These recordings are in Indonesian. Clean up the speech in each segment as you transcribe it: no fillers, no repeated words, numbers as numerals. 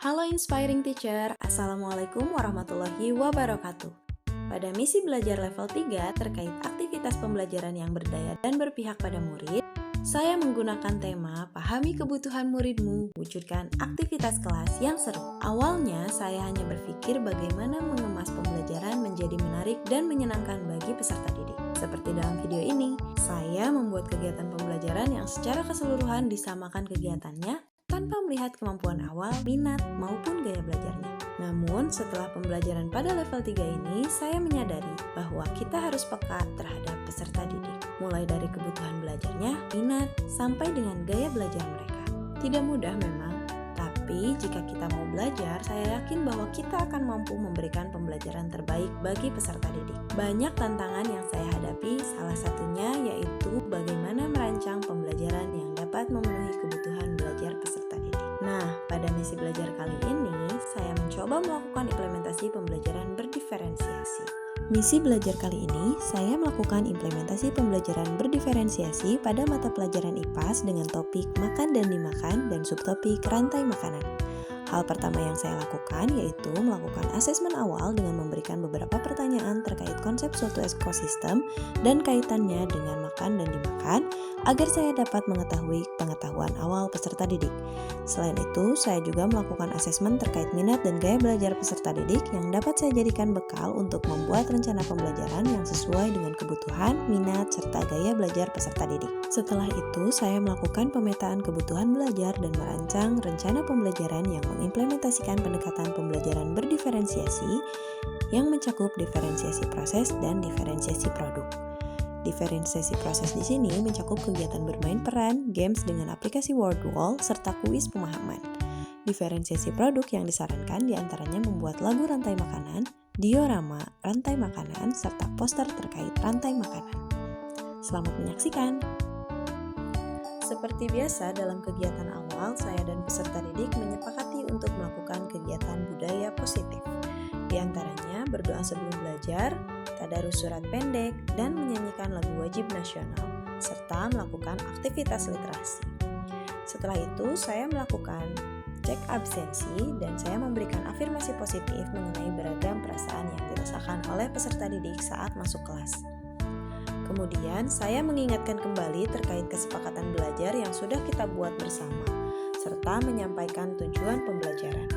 Halo Inspiring Teacher, Assalamualaikum warahmatullahi wabarakatuh. Pada misi belajar level 3 terkait aktivitas pembelajaran yang berdaya dan berpihak pada murid, saya menggunakan tema Pahami Kebutuhan Muridmu, Wujudkan Aktivitas Kelas yang Seru. Awalnya, saya hanya berpikir bagaimana mengemas pembelajaran menjadi menarik dan menyenangkan bagi peserta didik. Seperti dalam video ini, saya membuat kegiatan pembelajaran yang secara keseluruhan disamakan kegiatannya tanpa melihat kemampuan awal, minat, maupun gaya belajarnya. Namun, setelah pembelajaran pada level 3 ini, saya menyadari bahwa kita harus peka terhadap peserta didik, mulai dari kebutuhan belajarnya, minat, sampai dengan gaya belajar mereka. Tidak mudah memang, tapi jika kita mau belajar, saya yakin bahwa kita akan mampu memberikan pembelajaran terbaik bagi peserta didik. Banyak tantangan yang saya hadapi, salah satunya yaitu bagaimana merancang pembelajaran yang dapat memenuhi kebutuhan belajar peserta didik. Nah, pada misi belajar kali ini, saya mencoba melakukan implementasi pembelajaran berdiferensiasi. Misi belajar kali ini, saya melakukan implementasi pembelajaran berdiferensiasi pada mata pelajaran IPAS dengan topik makan dan dimakan dan subtopik rantai makanan. Hal pertama yang saya lakukan yaitu melakukan asesmen awal dengan memberikan beberapa pertanyaan terkait konsep suatu ekosistem dan kaitannya dengan makan dan dimakan agar saya dapat mengetahui pengetahuan awal peserta didik. Selain itu, saya juga melakukan asesmen terkait minat dan gaya belajar peserta didik yang dapat saya jadikan bekal untuk membuat rencana pembelajaran yang sesuai dengan kebutuhan, minat, serta gaya belajar peserta didik. Setelah itu, saya melakukan pemetaan kebutuhan belajar dan merancang rencana pembelajaran yang mengimplementasikan pendekatan pembelajaran berdiferensiasi yang mencakup diferensiasi proses dan diferensiasi produk. Diferensiasi proses di sini mencakup kegiatan bermain peran, games dengan aplikasi word wall, serta kuis pemahaman. Diferensiasi produk yang disarankan diantaranya membuat lagu rantai makanan, diorama rantai makanan, serta poster terkait rantai makanan. Selamat menyaksikan! Seperti biasa dalam kegiatan awal, saya dan peserta didik menyepakati untuk melakukan kegiatan budaya positif. Di antaranya berdoa sebelum belajar, tadarus surat pendek, dan menyanyikan lagu wajib nasional, serta melakukan aktivitas literasi. Setelah itu, saya melakukan cek absensi dan saya memberikan afirmasi positif mengenai beragam perasaan yang dirasakan oleh peserta didik saat masuk kelas. Kemudian, saya mengingatkan kembali terkait kesepakatan belajar yang sudah kita buat bersama, serta menyampaikan tujuan pembelajaran.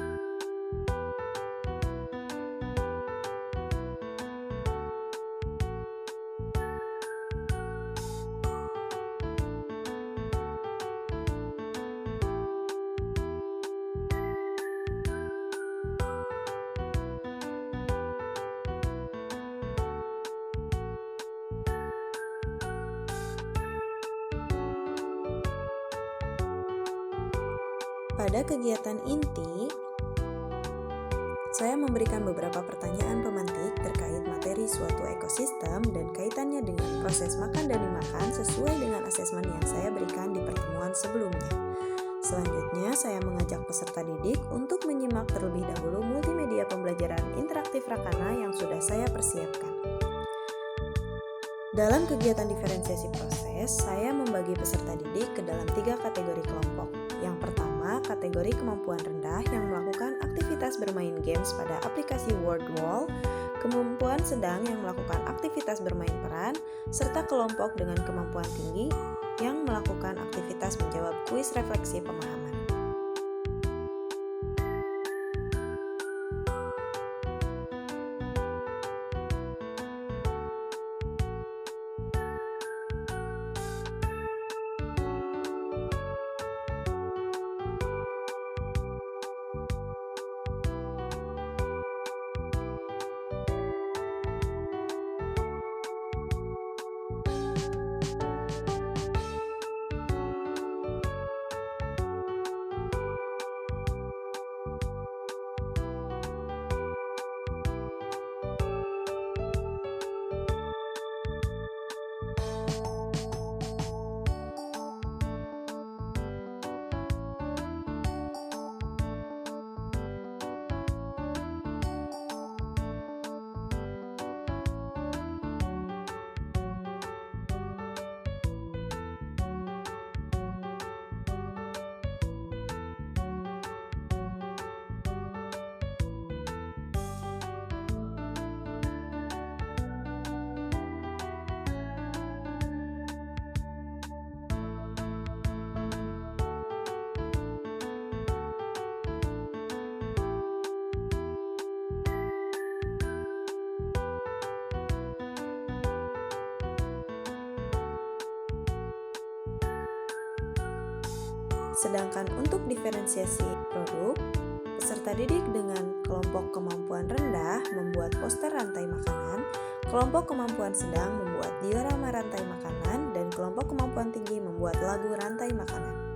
Pada kegiatan inti, saya memberikan beberapa pertanyaan pemantik terkait materi suatu ekosistem dan kaitannya dengan proses makan dan dimakan sesuai dengan asesmen yang saya berikan di pertemuan sebelumnya. Selanjutnya, saya mengajak peserta didik untuk menyimak terlebih dahulu multimedia pembelajaran interaktif Rakana yang sudah saya persiapkan. Dalam kegiatan diferensiasi proses, saya membagi peserta didik ke dalam 3 kategori kelompok. Yang pertama, kategori kemampuan rendah yang melakukan aktivitas bermain games pada aplikasi Word Wall, kemampuan sedang yang melakukan aktivitas bermain peran, serta kelompok dengan kemampuan tinggi yang melakukan aktivitas menjawab kuis refleksi pemahaman. Sedangkan untuk diferensiasi produk, peserta didik dengan kelompok kemampuan rendah membuat poster rantai makanan, kelompok kemampuan sedang membuat diorama rantai makanan, dan kelompok kemampuan tinggi membuat lagu rantai makanan.